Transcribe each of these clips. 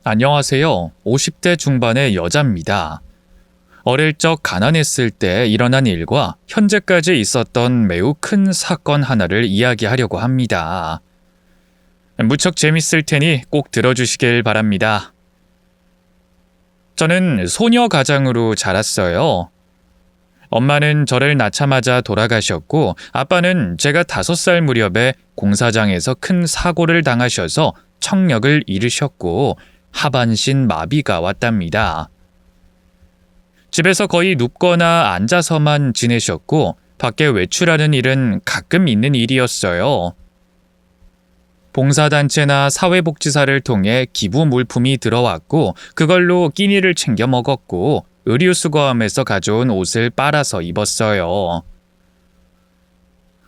안녕하세요. 50대 중반의 여자입니다. 어릴 적 가난했을 때 일어난 일과 현재까지 있었던 매우 큰 사건 하나를 이야기하려고 합니다. 무척 재밌을 테니 꼭 들어주시길 바랍니다. 저는 소녀 가장으로 자랐어요. 엄마는 저를 낳자마자 돌아가셨고 아빠는 제가 5살 무렵에 공사장에서 큰 사고를 당하셔서 청력을 잃으셨고 하반신 마비가 왔답니다. 집에서 거의 눕거나 앉아서만 지내셨고 밖에 외출하는 일은 가끔 있는 일이었어요. 봉사단체나 사회복지사를 통해 기부 물품이 들어왔고 그걸로 끼니를 챙겨 먹었고 의류수거함에서 가져온 옷을 빨아서 입었어요.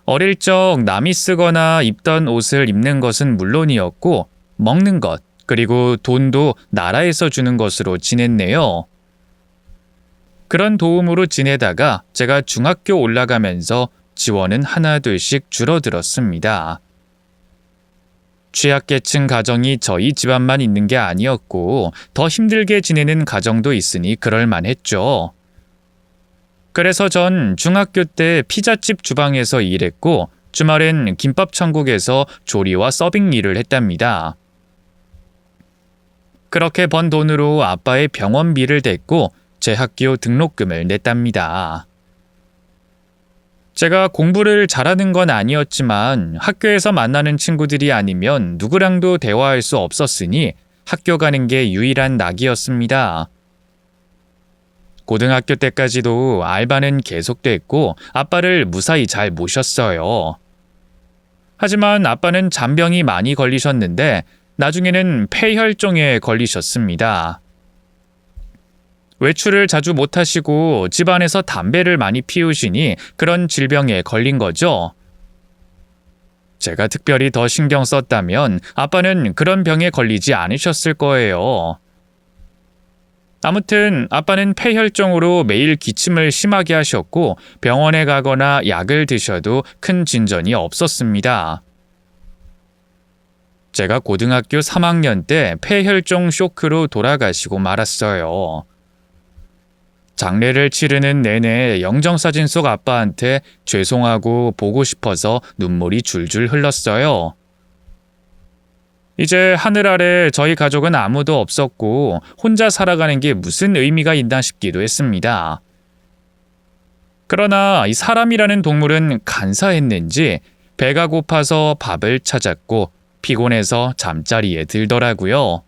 어릴 적 남이 쓰거나 입던 옷을 입는 것은 물론이었고 먹는 것 그리고 돈도 나라에서 주는 것으로 지냈네요. 그런 도움으로 지내다가 제가 중학교 올라가면서 지원은 하나둘씩 줄어들었습니다. 취약계층 가정이 저희 집안만 있는 게 아니었고 더 힘들게 지내는 가정도 있으니 그럴만했죠. 그래서 전 중학교 때 피자집 주방에서 일했고 주말엔 김밥 천국에서 조리와 서빙 일을 했답니다. 그렇게 번 돈으로 아빠의 병원비를 댔고 제 학교 등록금을 냈답니다. 제가 공부를 잘하는 건 아니었지만 학교에서 만나는 친구들이 아니면 누구랑도 대화할 수 없었으니 학교 가는 게 유일한 낙이었습니다. 고등학교 때까지도 알바는 계속됐고 아빠를 무사히 잘 모셨어요. 하지만 아빠는 잔병이 많이 걸리셨는데 나중에는 폐혈종에 걸리셨습니다. 외출을 자주 못하시고 집안에서 담배를 많이 피우시니 그런 질병에 걸린 거죠. 제가 특별히 더 신경 썼다면 아빠는 그런 병에 걸리지 않으셨을 거예요. 아무튼 아빠는 폐혈종으로 매일 기침을 심하게 하셨고 병원에 가거나 약을 드셔도 큰 진전이 없었습니다. 제가 고등학교 3학년 때 폐혈종 쇼크로 돌아가시고 말았어요. 장례를 치르는 내내 영정사진 속 아빠한테 죄송하고 보고 싶어서 눈물이 줄줄 흘렀어요. 이제 하늘 아래 저희 가족은 아무도 없었고 혼자 살아가는 게 무슨 의미가 있나 싶기도 했습니다. 그러나 이 사람이라는 동물은 간사했는지 배가 고파서 밥을 찾았고 피곤해서 잠자리에 들더라고요.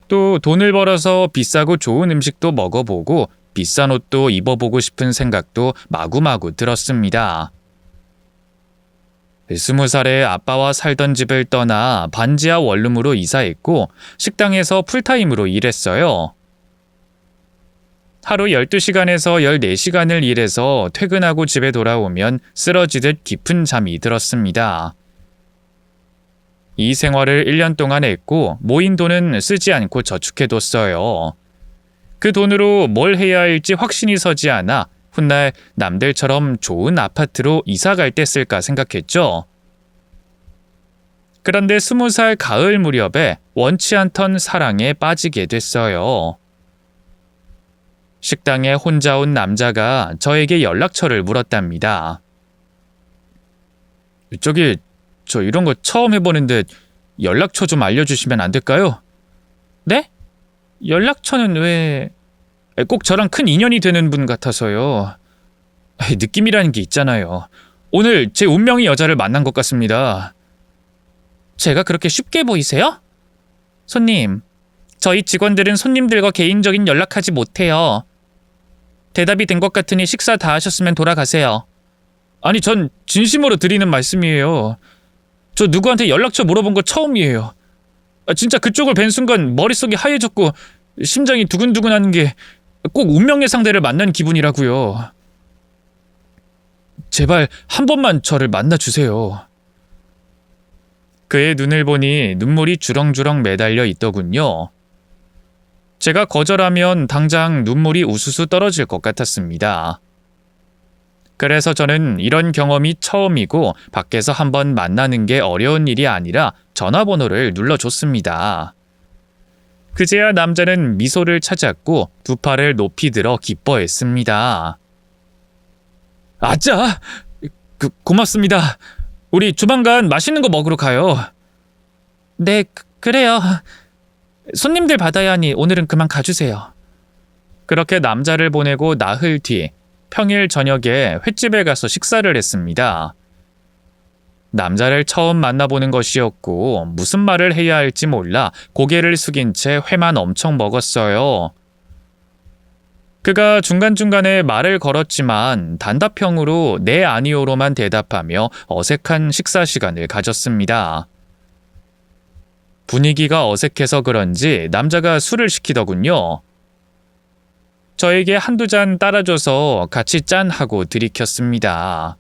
또 돈을 벌어서 비싸고 좋은 음식도 먹어보고 비싼 옷도 입어보고 싶은 생각도 마구마구 들었습니다. 20살에 아빠와 살던 집을 떠나 반지하 원룸으로 이사했고 식당에서 풀타임으로 일했어요. 하루 12시간에서 14시간을 일해서 퇴근하고 집에 돌아오면 쓰러지듯 깊은 잠이 들었습니다. 이 생활을 1년 동안 했고 모인 돈은 쓰지 않고 저축해뒀어요. 그 돈으로 뭘 해야 할지 확신이 서지 않아 훗날 남들처럼 좋은 아파트로 이사 갈 때 쓸까 생각했죠. 그런데 20살 가을 무렵에 원치 않던 사랑에 빠지게 됐어요. 식당에 혼자 온 남자가 저에게 연락처를 물었답니다. 저기 저 이런 거 처음 해보는데 연락처 좀 알려주시면 안 될까요? 네? 연락처는 왜... 꼭 저랑 큰 인연이 되는 분 같아서요. 느낌이라는 게 있잖아요. 오늘 제 운명의 여자를 만난 것 같습니다. 제가 그렇게 쉽게 보이세요? 손님, 저희 직원들은 손님들과 개인적인 연락하지 못해요. 대답이 된 것 같으니 식사 다 하셨으면 돌아가세요. 아니, 전 진심으로 드리는 말씀이에요. 저 누구한테 연락처 물어본 거 처음이에요. 진짜 그쪽을 뵌 순간 머릿속이 하얘졌고 심장이 두근두근하는 게 꼭 운명의 상대를 만난 기분이라고요. 제발 한 번만 저를 만나주세요. 그의 눈을 보니 눈물이 주렁주렁 매달려 있더군요. 제가 거절하면 당장 눈물이 우수수 떨어질 것 같았습니다. 그래서 저는 이런 경험이 처음이고 밖에서 한번 만나는 게 어려운 일이 아니라 전화번호를 눌러줬습니다. 그제야 남자는 미소를 찾았고 두 팔을 높이 들어 기뻐했습니다. 아짜! 고맙습니다. 우리 조만간 맛있는 거 먹으러 가요. 네, 그래요. 손님들 받아야 하니 오늘은 그만 가주세요. 그렇게 남자를 보내고 나흘 뒤 평일 저녁에 횟집에 가서 식사를 했습니다. 남자를 처음 만나보는 것이었고 무슨 말을 해야 할지 몰라 고개를 숙인 채 회만 엄청 먹었어요. 그가 중간중간에 말을 걸었지만 단답형으로 네 아니오로만 대답하며 어색한 식사 시간을 가졌습니다. 분위기가 어색해서 그런지 남자가 술을 시키더군요. 저에게 한두 잔 따라줘서 같이 짠하고 들이켰습니다.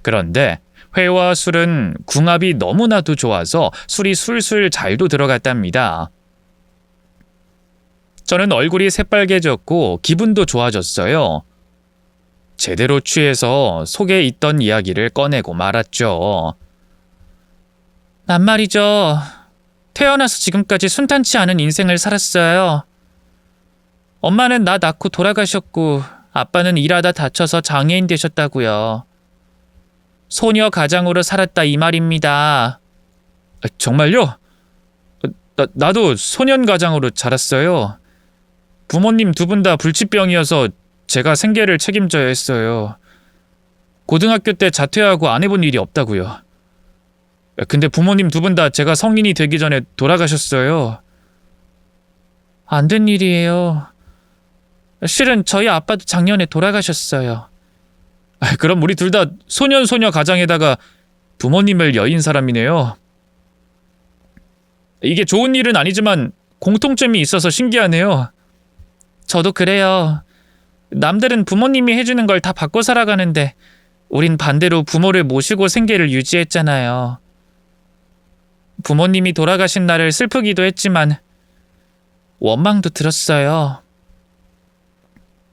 그런데 회와 술은 궁합이 너무나도 좋아서 술이 술술 잘도 들어갔답니다. 저는 얼굴이 새빨개졌고 기분도 좋아졌어요. 제대로 취해서 속에 있던 이야기를 꺼내고 말았죠. 난 말이죠. 태어나서 지금까지 순탄치 않은 인생을 살았어요. 엄마는 나 낳고 돌아가셨고 아빠는 일하다 다쳐서 장애인 되셨다고요. 소녀 가장으로 살았다 이 말입니다. 정말요? 나도 소년 가장으로 자랐어요. 부모님 두 분 다 불치병이어서 제가 생계를 책임져야 했어요. 고등학교 때 자퇴하고 안 해본 일이 없다고요. 근데 부모님 두 분 다 제가 성인이 되기 전에 돌아가셨어요. 안 된 일이에요. 실은 저희 아빠도 작년에 돌아가셨어요. 그럼 우리 둘 다 소년 가장에다가 부모님을 여인 사람이네요. 이게 좋은 일은 아니지만 공통점이 있어서 신기하네요. 저도 그래요. 남들은 부모님이 해주는 걸 다 받고 살아가는데 우린 반대로 부모를 모시고 생계를 유지했잖아요. 부모님이 돌아가신 날을 슬프기도 했지만 원망도 들었어요.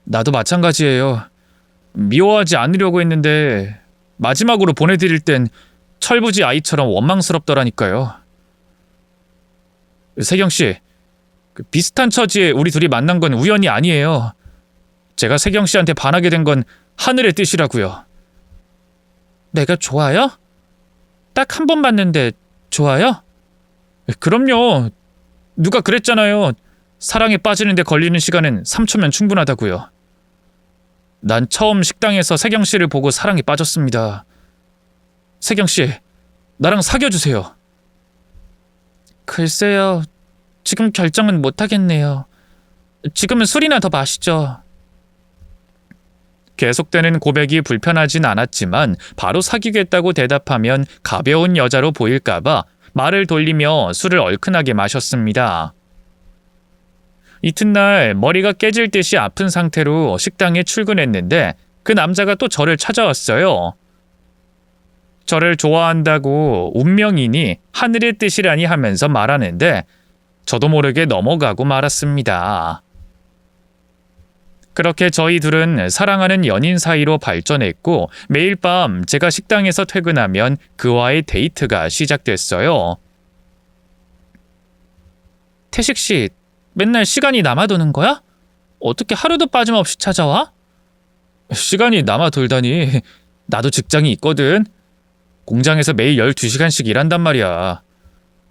나도 마찬가지예요. 미워하지 않으려고 했는데 마지막으로 보내드릴 땐 철부지 아이처럼 원망스럽더라니까요. 세경씨, 비슷한 처지에 우리 둘이 만난 건 우연이 아니에요. 제가 세경씨한테 반하게 된 건 하늘의 뜻이라고요. 내가 좋아요? 딱 한 번 봤는데 좋아요? 그럼요. 누가 그랬잖아요. 사랑에 빠지는데 걸리는 시간은 3초면 충분하다고요. 난 처음 식당에서 세경씨를 보고 사랑에 빠졌습니다. 세경씨, 나랑 사귀어주세요. 글쎄요. 지금 결정은 못하겠네요. 지금은 술이나 더 마시죠. 계속되는 고백이 불편하진 않았지만 바로 사귀겠다고 대답하면 가벼운 여자로 보일까봐 말을 돌리며 술을 얼큰하게 마셨습니다. 이튿날 머리가 깨질 듯이 아픈 상태로 식당에 출근했는데 그 남자가 또 저를 찾아왔어요. 저를 좋아한다고 운명이니 하늘의 뜻이라니 하면서 말하는데 저도 모르게 넘어가고 말았습니다. 그렇게 저희 둘은 사랑하는 연인 사이로 발전했고 매일 밤 제가 식당에서 퇴근하면 그와의 데이트가 시작됐어요. 태식 씨, 맨날 시간이 남아도는 거야? 어떻게 하루도 빠짐없이 찾아와? 시간이 남아돌다니. 나도 직장이 있거든. 공장에서 매일 12시간씩 일한단 말이야.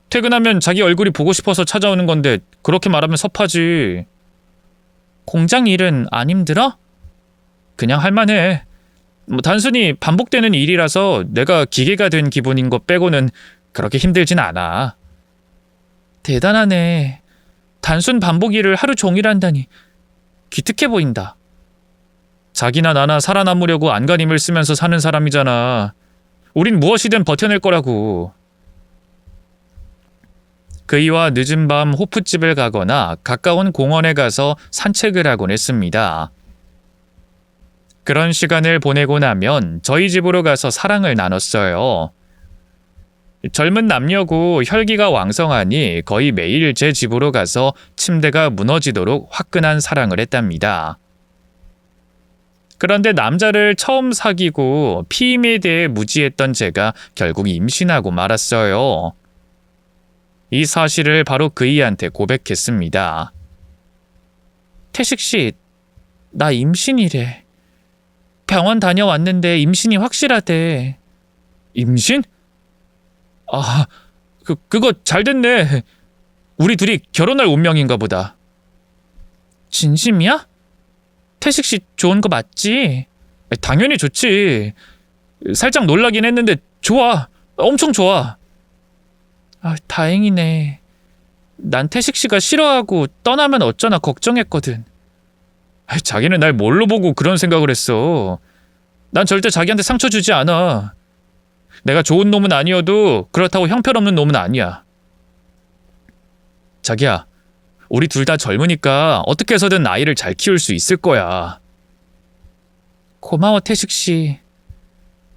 퇴근하면 자기 얼굴이 보고 싶어서 찾아오는 건데 그렇게 말하면 섭하지. 공장 일은 안 힘들어? 그냥 할만해. 단순히 반복되는 일이라서 내가 기계가 된 기분인 것 빼고는 그렇게 힘들진 않아. 대단하네. 단순 반복 일을 하루 종일 한다니 기특해 보인다. 자기나 나나 살아남으려고 안간힘을 쓰면서 사는 사람이잖아. 우린 무엇이든 버텨낼 거라고. 그이와 늦은 밤 호프집을 가거나 가까운 공원에 가서 산책을 하곤 했습니다. 그런 시간을 보내고 나면 저희 집으로 가서 사랑을 나눴어요. 젊은 남녀고 혈기가 왕성하니 거의 매일 제 집으로 가서 침대가 무너지도록 화끈한 사랑을 했답니다. 그런데 남자를 처음 사귀고 피임에 대해 무지했던 제가 결국 임신하고 말았어요. 이 사실을 바로 그이한테 고백했습니다. 태식 씨, 나 임신이래. 병원 다녀왔는데 임신이 확실하대. 임신? 아, 그거 잘 됐네. 우리 둘이 결혼할 운명인가 보다. 진심이야? 태식 씨 좋은 거 맞지? 당연히 좋지. 살짝 놀라긴 했는데 좋아. 엄청 좋아. 다행이네. 난 태식 씨가 싫어하고 떠나면 어쩌나 걱정했거든. 자기는 날 뭘로 보고 그런 생각을 했어. 난 절대 자기한테 상처 주지 않아. 내가 좋은 놈은 아니어도 그렇다고 형편없는 놈은 아니야. 자기야, 우리 둘 다 젊으니까 어떻게 해서든 아이를 잘 키울 수 있을 거야. 고마워, 태식 씨.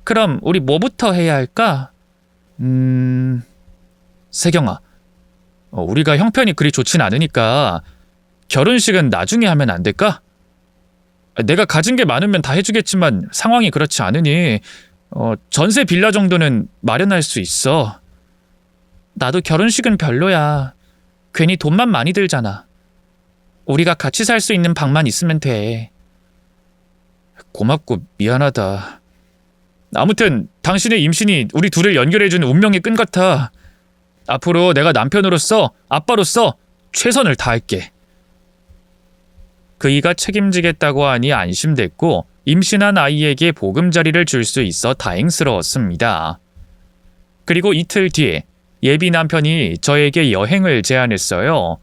그럼 우리 뭐부터 해야 할까? 세경아, 우리가 형편이 그리 좋진 않으니까 결혼식은 나중에 하면 안 될까? 내가 가진 게 많으면 다 해주겠지만 상황이 그렇지 않으니 전세 빌라 정도는 마련할 수 있어. 나도 결혼식은 별로야. 괜히 돈만 많이 들잖아. 우리가 같이 살 수 있는 방만 있으면 돼. 고맙고 미안하다. 아무튼 당신의 임신이 우리 둘을 연결해준 운명의 끈 같아. 앞으로 내가 남편으로서, 아빠로서 최선을 다할게. 그이가 책임지겠다고 하니 안심됐고 임신한 아이에게 보금자리를 줄 수 있어 다행스러웠습니다. 그리고 이틀 뒤 예비 남편이 저에게 여행을 제안했어요.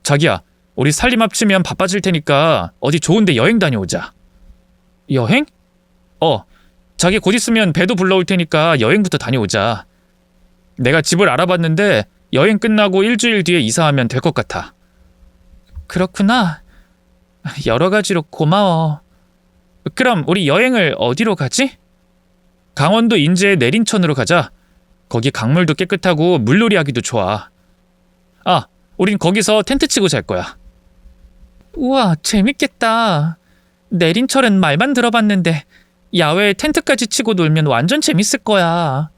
자기야, 우리 살림 합치면 바빠질 테니까 어디 좋은데 여행 다녀오자. 여행? 자기 곧 있으면 배도 불러올 테니까 여행부터 다녀오자. 내가 집을 알아봤는데 여행 끝나고 일주일 뒤에 이사하면 될 것 같아. 그렇구나. 여러 가지로 고마워. 그럼 우리 여행을 어디로 가지? 강원도 인제의 내린천으로 가자. 거기 강물도 깨끗하고 물놀이 하기도 좋아. 우린 거기서 텐트 치고 잘 거야. 우와, 재밌겠다. 내린철은 말만 들어봤는데 야외에 텐트까지 치고 놀면 완전 재밌을 거야.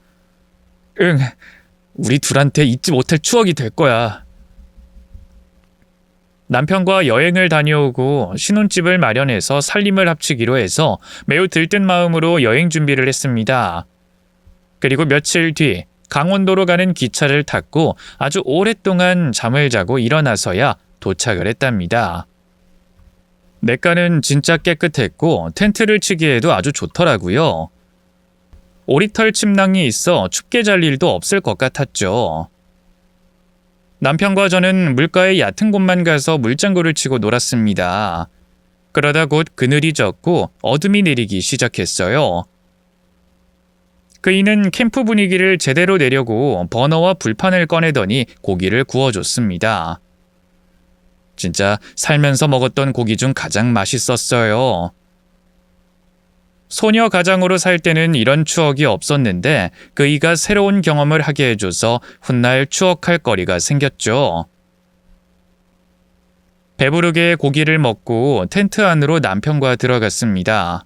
응, 우리 둘한테 잊지 못할 추억이 될 거야. 남편과 여행을 다녀오고 신혼집을 마련해서 살림을 합치기로 해서 매우 들뜬 마음으로 여행 준비를 했습니다. 그리고 며칠 뒤 강원도로 가는 기차를 탔고 아주 오랫동안 잠을 자고 일어나서야 도착을 했답니다. 냇가는 진짜 깨끗했고 텐트를 치기에도 아주 좋더라고요. 오리털 침낭이 있어 춥게 잘 일도 없을 것 같았죠. 남편과 저는 물가의 얕은 곳만 가서 물장구를 치고 놀았습니다. 그러다 곧 그늘이 졌고 어둠이 내리기 시작했어요. 그이는 캠프 분위기를 제대로 내려고 버너와 불판을 꺼내더니 고기를 구워줬습니다. 진짜 살면서 먹었던 고기 중 가장 맛있었어요. 소녀 가장으로 살 때는 이런 추억이 없었는데 그이가 새로운 경험을 하게 해줘서 훗날 추억할 거리가 생겼죠. 배부르게 고기를 먹고 텐트 안으로 남편과 들어갔습니다.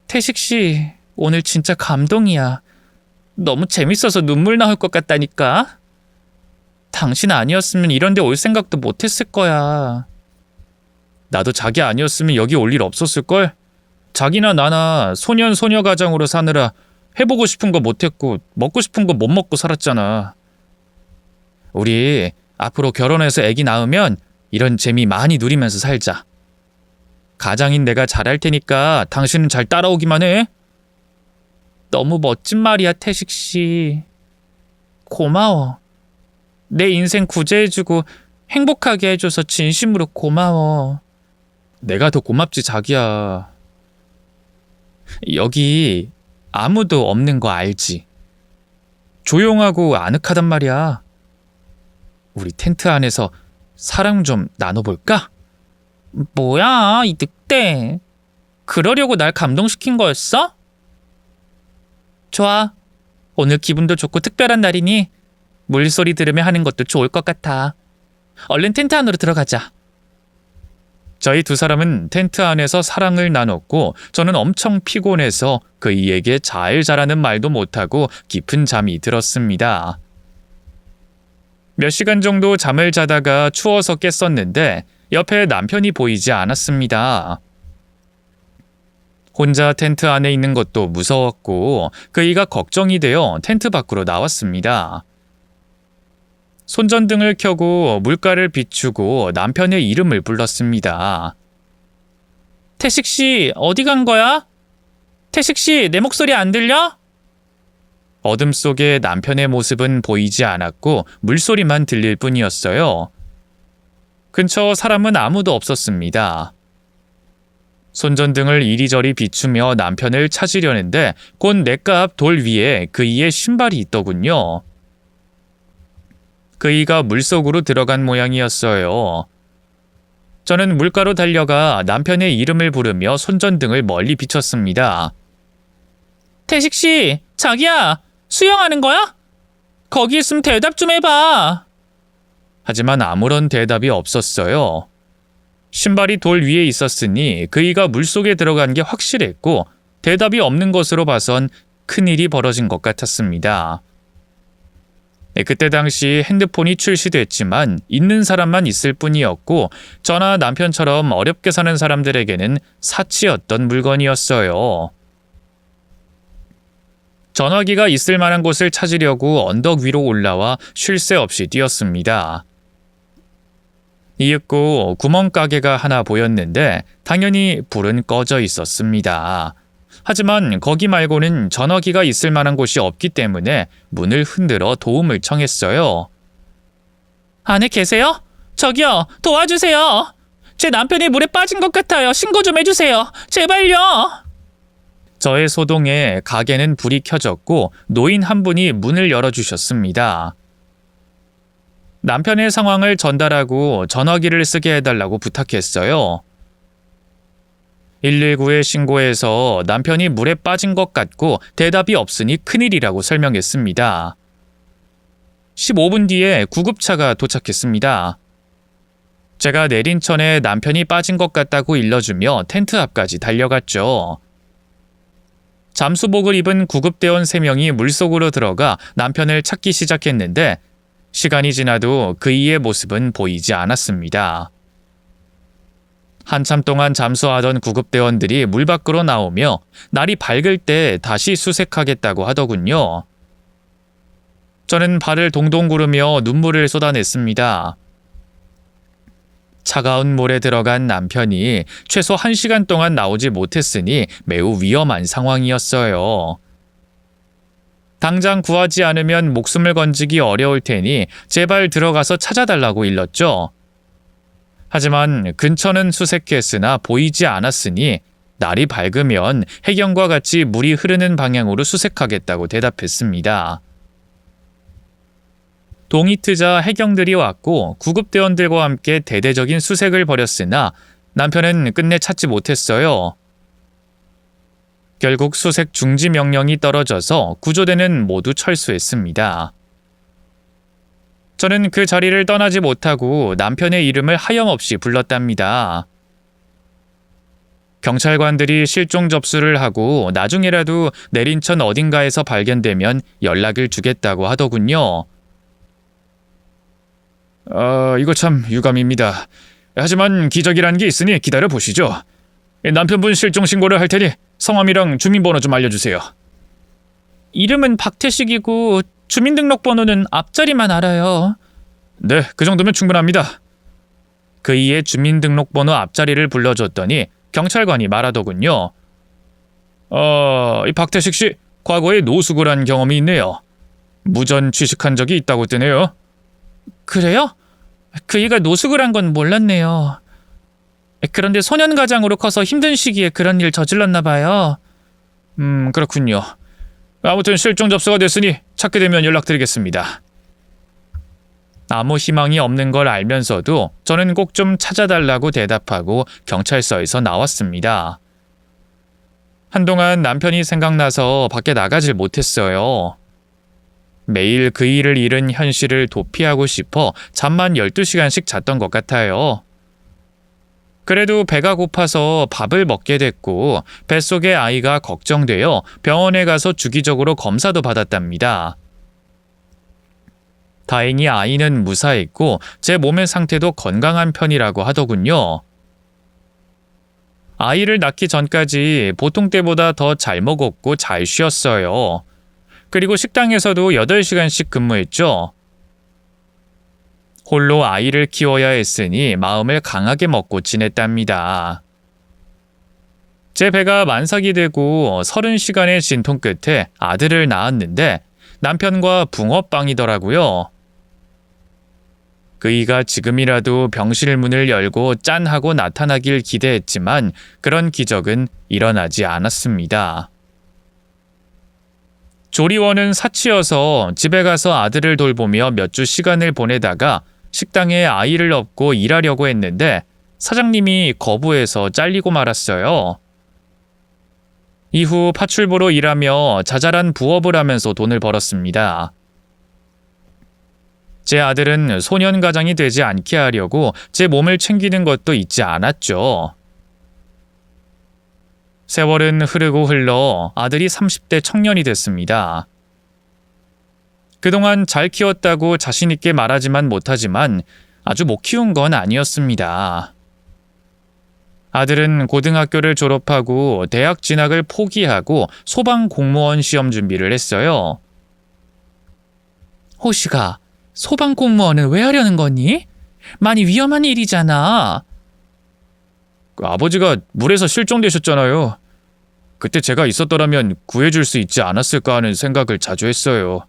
태식 씨, 오늘 진짜 감동이야. 너무 재밌어서 눈물 나올 것 같다니까. 당신 아니었으면 이런 데 올 생각도 못했을 거야. 나도 자기 아니었으면 여기 올 일 없었을걸? 자기나 나나 소년 소녀 가장으로 사느라 해보고 싶은 거 못했고 먹고 싶은 거 못 먹고 살았잖아. 우리 앞으로 결혼해서 애기 낳으면 이런 재미 많이 누리면서 살자. 가장인 내가 잘할 테니까 당신은 잘 따라오기만 해. 너무 멋진 말이야, 태식 씨. 고마워. 내 인생 구제해주고 행복하게 해줘서 진심으로 고마워. 내가 더 고맙지, 자기야. 여기 아무도 없는 거 알지? 조용하고 아늑하단 말이야. 우리 텐트 안에서 사랑 좀 나눠볼까? 뭐야, 이 늑대. 그러려고 날 감동시킨 거였어? 좋아. 오늘 기분도 좋고 특별한 날이니 물소리 들으며 하는 것도 좋을 것 같아. 얼른 텐트 안으로 들어가자. 저희 두 사람은 텐트 안에서 사랑을 나눴고 저는 엄청 피곤해서 그이에게 잘 자라는 말도 못하고 깊은 잠이 들었습니다. 몇 시간 정도 잠을 자다가 추워서 깼었는데 옆에 남편이 보이지 않았습니다. 혼자 텐트 안에 있는 것도 무서웠고 그이가 걱정이 되어 텐트 밖으로 나왔습니다. 손전등을 켜고 물가를 비추고 남편의 이름을 불렀습니다. 태식 씨, 어디 간 거야? 태식 씨, 내 목소리 안 들려? 어둠 속에 남편의 모습은 보이지 않았고 물소리만 들릴 뿐이었어요. 근처 사람은 아무도 없었습니다. 손전등을 이리저리 비추며 남편을 찾으려는데 곧 냇가 앞 돌 위에 그이의 신발이 있더군요. 그이가 물속으로 들어간 모양이었어요. 저는 물가로 달려가 남편의 이름을 부르며 손전등을 멀리 비췄습니다. 태식 씨, 자기야, 수영하는 거야? 거기 있으면 대답 좀 해봐. 하지만 아무런 대답이 없었어요. 신발이 돌 위에 있었으니 그이가 물속에 들어간 게 확실했고 대답이 없는 것으로 봐선 큰일이 벌어진 것 같았습니다. 그때 당시 핸드폰이 출시됐지만 있는 사람만 있을 뿐이었고 저나 남편처럼 어렵게 사는 사람들에게는 사치였던 물건이었어요. 전화기가 있을 만한 곳을 찾으려고 언덕 위로 올라와 쉴 새 없이 뛰었습니다. 이윽고 구멍가게가 하나 보였는데 당연히 불은 꺼져 있었습니다. 하지만 거기 말고는 전화기가 있을 만한 곳이 없기 때문에 문을 흔들어 도움을 청했어요. 안에 계세요? 저기요, 도와주세요. 제 남편이 물에 빠진 것 같아요. 신고 좀 해주세요. 제발요. 저의 소동에 가게는 불이 켜졌고 노인 한 분이 문을 열어주셨습니다. 남편의 상황을 전달하고 전화기를 쓰게 해달라고 부탁했어요. 119에 신고해서 남편이 물에 빠진 것 같고 대답이 없으니 큰일이라고 설명했습니다. 15분 뒤에 구급차가 도착했습니다. 제가 내린 천에 남편이 빠진 것 같다고 일러주며 텐트 앞까지 달려갔죠. 잠수복을 입은 구급대원 3명이 물속으로 들어가 남편을 찾기 시작했는데 시간이 지나도 그이의 모습은 보이지 않았습니다. 한참 동안 잠수하던 구급대원들이 물 밖으로 나오며 날이 밝을 때 다시 수색하겠다고 하더군요. 저는 발을 동동 구르며 눈물을 쏟아냈습니다. 차가운 물에 들어간 남편이 최소 1시간 동안 나오지 못했으니 매우 위험한 상황이었어요. 당장 구하지 않으면 목숨을 건지기 어려울 테니 제발 들어가서 찾아달라고 일렀죠. 하지만 근처는 수색했으나 보이지 않았으니 날이 밝으면 해경과 같이 물이 흐르는 방향으로 수색하겠다고 대답했습니다. 동이 트자 해경들이 왔고 구급대원들과 함께 대대적인 수색을 벌였으나 남편은 끝내 찾지 못했어요. 결국 수색 중지 명령이 떨어져서 구조대는 모두 철수했습니다. 저는 그 자리를 떠나지 못하고 남편의 이름을 하염없이 불렀답니다. 경찰관들이 실종 접수를 하고 나중에라도 내린천 어딘가에서 발견되면 연락을 주겠다고 하더군요. 이거 참 유감입니다. 하지만 기적이라는 게 있으니 기다려 보시죠. 남편분 실종 신고를 할 테니 성함이랑 주민번호 좀 알려주세요. 이름은 박태식이고 주민등록번호는 앞자리만 알아요. 네, 그 정도면 충분합니다. 그이의 주민등록번호 앞자리를 불러줬더니 경찰관이 말하더군요. 이 박태식 씨 과거에 노숙을 한 경험이 있네요. 무전 취식한 적이 있다고 뜨네요. 그래요? 그이가 노숙을 한 건 몰랐네요. 그런데 소년가장으로 커서 힘든 시기에 그런 일 저질렀나 봐요. 그렇군요. 아무튼 실종 접수가 됐으니 찾게 되면 연락드리겠습니다. 아무 희망이 없는 걸 알면서도 저는 꼭 좀 찾아달라고 대답하고 경찰서에서 나왔습니다. 한동안 남편이 생각나서 밖에 나가질 못했어요. 매일 그 일을 잃은 현실을 도피하고 싶어 잠만 12시간씩 잤던 것 같아요. 그래도 배가 고파서 밥을 먹게 됐고 뱃속의 아이가 걱정되어 병원에 가서 주기적으로 검사도 받았답니다. 다행히 아이는 무사했고 제 몸의 상태도 건강한 편이라고 하더군요. 아이를 낳기 전까지 보통 때보다 더 잘 먹었고 잘 쉬었어요. 그리고 식당에서도 8시간씩 근무했죠. 홀로 아이를 키워야 했으니 마음을 강하게 먹고 지냈답니다. 제 배가 만삭이 되고 30시간의 진통 끝에 아들을 낳았는데 남편과 붕어빵이더라고요. 그이가 지금이라도 병실 문을 열고 짠 하고 나타나길 기대했지만 그런 기적은 일어나지 않았습니다. 조리원은 사치여서 집에 가서 아들을 돌보며 몇 주 시간을 보내다가 식당에 아이를 업고 일하려고 했는데 사장님이 거부해서 잘리고 말았어요. 이후 파출부로 일하며 자잘한 부업을 하면서 돈을 벌었습니다. 제 아들은 소년가장이 되지 않게 하려고 제 몸을 챙기는 것도 잊지 않았죠. 세월은 흐르고 흘러 아들이 30대 청년이 됐습니다. 그동안 잘 키웠다고 자신있게 말하지만 못하지만 아주 못 키운 건 아니었습니다. 아들은 고등학교를 졸업하고 대학 진학을 포기하고 소방공무원 시험 준비를 했어요. 호시가 소방공무원은 왜 하려는 거니? 많이 위험한 일이잖아. 아버지가 물에서 실종되셨잖아요. 그때 제가 있었더라면 구해줄 수 있지 않았을까 하는 생각을 자주 했어요.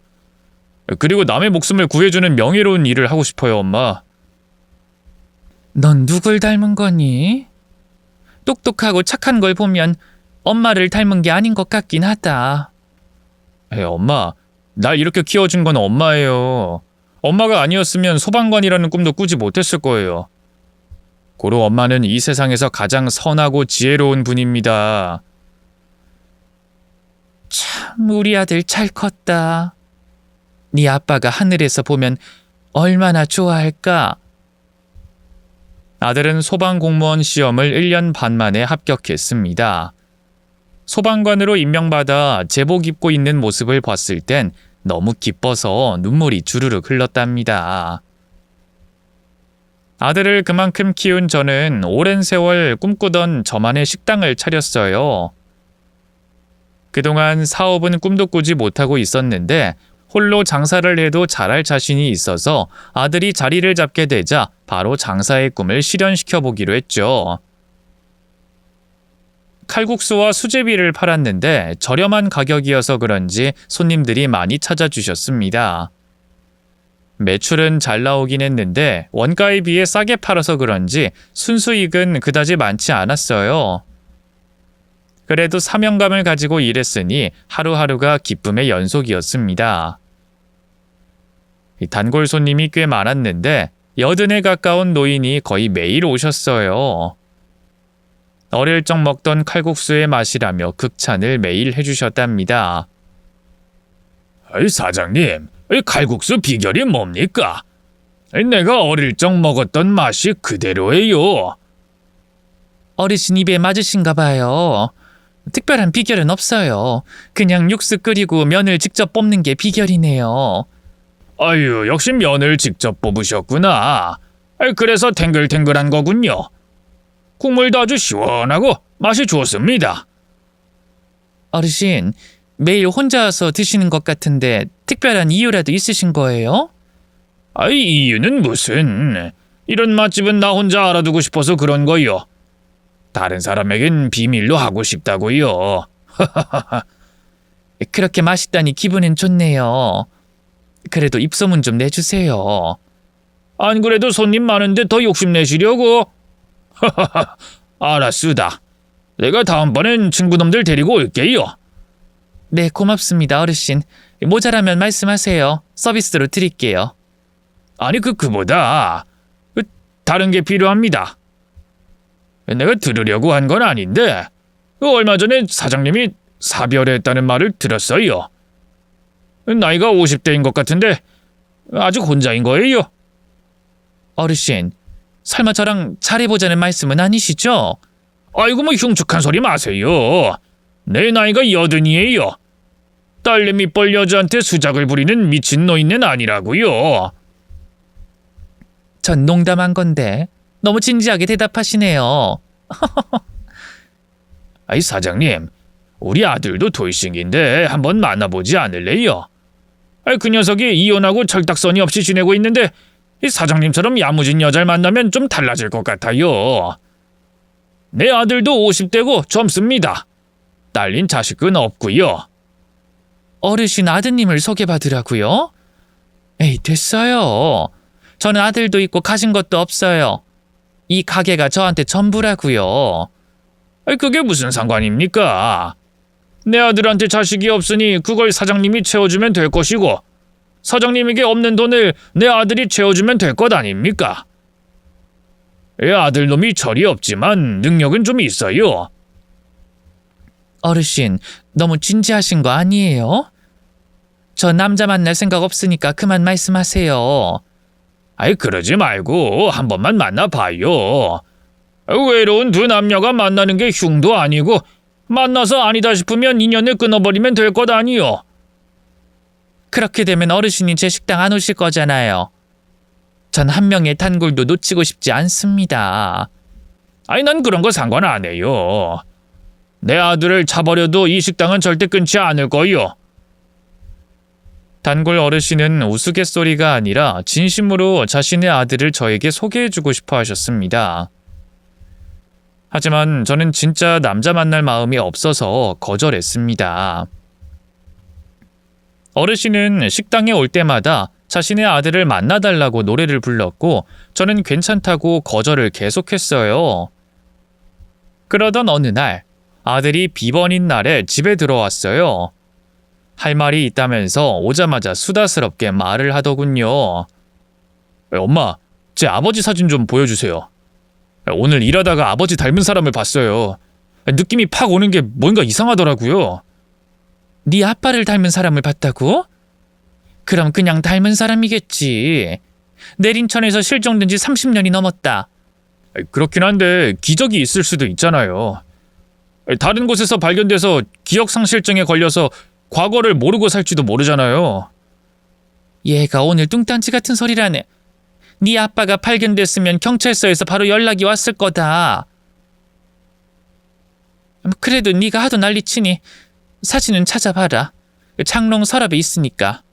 그리고 남의 목숨을 구해주는 명예로운 일을 하고 싶어요, 엄마. 넌 누굴 닮은 거니? 똑똑하고 착한 걸 보면 엄마를 닮은 게 아닌 것 같긴 하다. 엄마, 날 이렇게 키워준 건 엄마예요. 엄마가 아니었으면 소방관이라는 꿈도 꾸지 못했을 거예요. 고로 엄마는 이 세상에서 가장 선하고 지혜로운 분입니다. 참 우리 아들 잘 컸다. 네 아빠가 하늘에서 보면 얼마나 좋아할까? 아들은 소방공무원 시험을 1년 반 만에 합격했습니다. 소방관으로 임명받아 제복 입고 있는 모습을 봤을 땐 너무 기뻐서 눈물이 주르륵 흘렀답니다. 아들을 그만큼 키운 저는 오랜 세월 꿈꾸던 저만의 식당을 차렸어요. 그동안 사업은 꿈도 꾸지 못하고 있었는데 홀로 장사를 해도 잘할 자신이 있어서 아들이 자리를 잡게 되자 바로 장사의 꿈을 실현시켜 보기로 했죠. 칼국수와 수제비를 팔았는데 저렴한 가격이어서 그런지 손님들이 많이 찾아주셨습니다. 매출은 잘 나오긴 했는데 원가에 비해 싸게 팔아서 그런지 순수익은 그다지 많지 않았어요. 그래도 사명감을 가지고 일했으니 하루하루가 기쁨의 연속이었습니다. 단골 손님이 꽤 많았는데 80에 가까운 노인이 거의 매일 오셨어요. 어릴 적 먹던 칼국수의 맛이라며 극찬을 매일 해주셨답니다. 사장님, 칼국수 비결이 뭡니까? 내가 어릴 적 먹었던 맛이 그대로예요. 어르신 입에 맞으신가 봐요. 특별한 비결은 없어요. 그냥 육수 끓이고 면을 직접 뽑는 게 비결이네요. 아유, 역시 면을 직접 뽑으셨구나. 그래서 탱글탱글한 거군요. 국물도 아주 시원하고 맛이 좋습니다. 어르신, 매일 혼자서 드시는 것 같은데 특별한 이유라도 있으신 거예요? 이유는 무슨. 이런 맛집은 나 혼자 알아두고 싶어서 그런 거요. 다른 사람에겐 비밀로 하고 싶다고요. 그렇게 맛있다니 기분은 좋네요. 그래도 입소문 좀 내주세요. 안 그래도 손님 많은데 더 욕심내시려고? 알았수다. 내가 다음번엔 친구놈들 데리고 올게요. 네, 고맙습니다, 어르신. 모자라면 말씀하세요. 서비스로 드릴게요. 아니, 그보다 다른 게 필요합니다. 내가 들으려고 한 건 아닌데 얼마 전에 사장님이 사별했다는 말을 들었어요. 나이가 50대인 것 같은데 아직 혼자인 거예요. 어르신, 설마 저랑 잘해보자는 말씀은 아니시죠? 아이고, 뭐 흉측한 소리 마세요. 내 나이가 80이에요. 딸내미 뻘 여자한테 수작을 부리는 미친 노인네는 아니라고요. 전 농담한 건데 너무 진지하게 대답하시네요. 아이 사장님, 우리 아들도 돌싱인데 한번 만나보지 않을래요? 그 녀석이 이혼하고 철딱서니 없이 지내고 있는데 이 사장님처럼 야무진 여자를 만나면 좀 달라질 것 같아요. 내 아들도 50대고 젊습니다. 딸린 자식은 없고요. 어르신 아드님을 소개받으라고요? 에이, 됐어요. 저는 아들도 있고 가진 것도 없어요. 이 가게가 저한테 전부라고요. 그게 무슨 상관입니까? 내 아들한테 자식이 없으니 그걸 사장님이 채워주면 될 것이고 사장님에게 없는 돈을 내 아들이 채워주면 될 것 아닙니까? 아들놈이 철이 없지만 능력은 좀 있어요. 어르신, 너무 진지하신 거 아니에요? 저 남자 만날 생각 없으니까 그만 말씀하세요. 그러지 말고 한 번만 만나봐요. 외로운 두 남녀가 만나는 게 흉도 아니고 만나서 아니다 싶으면 인연을 끊어버리면 될 것 아니요. 그렇게 되면 어르신이 제 식당 안 오실 거잖아요. 전 한 명의 단골도 놓치고 싶지 않습니다. 난 그런 거 상관 안 해요. 내 아들을 차버려도 이 식당은 절대 끊지 않을 거요. 단골 어르신은 우스갯소리가 아니라 진심으로 자신의 아들을 저에게 소개해주고 싶어 하셨습니다. 하지만 저는 진짜 남자 만날 마음이 없어서 거절했습니다. 어르신은 식당에 올 때마다 자신의 아들을 만나달라고 노래를 불렀고 저는 괜찮다고 거절을 계속했어요. 그러던 어느 날 아들이 비번인 날에 집에 들어왔어요. 할 말이 있다면서 오자마자 수다스럽게 말을 하더군요. 엄마, 제 아버지 사진 좀 보여주세요. 오늘 일하다가 아버지 닮은 사람을 봤어요. 느낌이 팍 오는 게 뭔가 이상하더라고요. 네 아빠를 닮은 사람을 봤다고? 그럼 그냥 닮은 사람이겠지. 내린천에서 실종된 지 30년이 넘었다. 그렇긴 한데 기적이 있을 수도 있잖아요. 다른 곳에서 발견돼서 기억상실증에 걸려서 과거를 모르고 살지도 모르잖아요. 얘가 오늘 뚱딴지 같은 소리라네. 네 아빠가 발견됐으면 경찰서에서 바로 연락이 왔을 거다. 그래도 네가 하도 난리치니 사진은 찾아봐라. 창롱 서랍에 있으니까.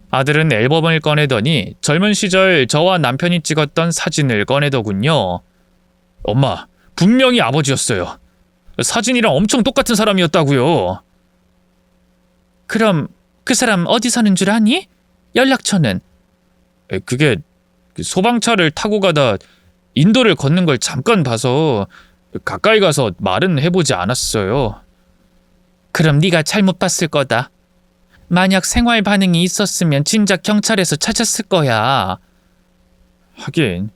아들은 앨범을 꺼내더니 젊은 시절 저와 남편이 찍었던 사진을 꺼내더군요. 엄마, 분명히 아버지였어요. 사진이랑 엄청 똑같은 사람이었다고요. 그럼 그 사람 어디 사는 줄 아니? 연락처는? 그게 소방차를 타고 가다 인도를 걷는 걸 잠깐 봐서 가까이 가서 말은 해보지 않았어요. 그럼 네가 잘못 봤을 거다. 만약 생활 반응이 있었으면 진작 경찰에서 찾았을 거야. 하긴